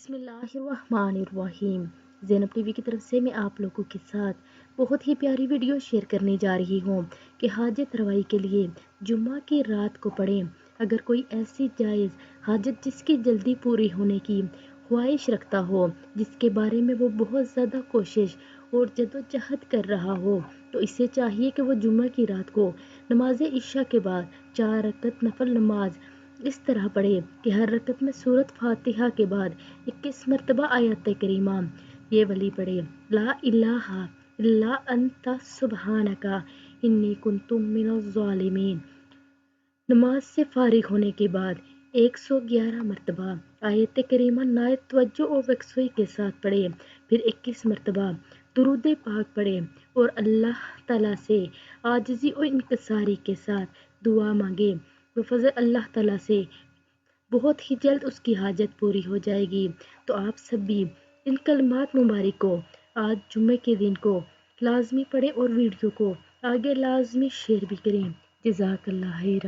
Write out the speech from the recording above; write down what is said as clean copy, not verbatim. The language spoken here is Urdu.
بسم اللہ الرحمن الرحیم۔ زینب ٹی وی کی طرف سے میں آپ لوگوں کے ساتھ بہت ہی پیاری ویڈیو شیئر کرنے جا رہی ہوں کہ حاجت روائی کے لیے جمعہ کی رات کو پڑھیں۔ اگر کوئی ایسی جائز حاجت جس کی جلدی پوری ہونے کی خواہش رکھتا ہو، جس کے بارے میں وہ بہت زیادہ کوشش اور جدوجہد کر رہا ہو، تو اسے چاہیے کہ وہ جمعہ کی رات کو نماز عشاء کے بعد 4 رکعت نفل نماز اس طرح پڑھے کہ ہر رکعت میں سورۃ فاتحہ کے بعد 21 مرتبہ آیت کریمہ یہ والی پڑھے، لا الہ الا انت سبحانک انی کنت من الظالمین۔ نماز سے فارغ ہونے کے بعد 111 مرتبہ آیت کریمہ نہایت توجہ اور یکسوئی کے ساتھ پڑھے، پھر 21 مرتبہ درود پاک پڑھے اور اللہ تعالیٰ سے عاجزی اور انکساری کے ساتھ دعا مانگے۔ بفضل اللہ تعالیٰ سے بہت ہی جلد اس کی حاجت پوری ہو جائے گی۔ تو آپ سب بھی ان کلمات مبارک کو آج جمعے کے دن کو لازمی پڑھیں اور ویڈیو کو آگے لازمی شیئر بھی کریں۔ جزاک اللہ خیرہ۔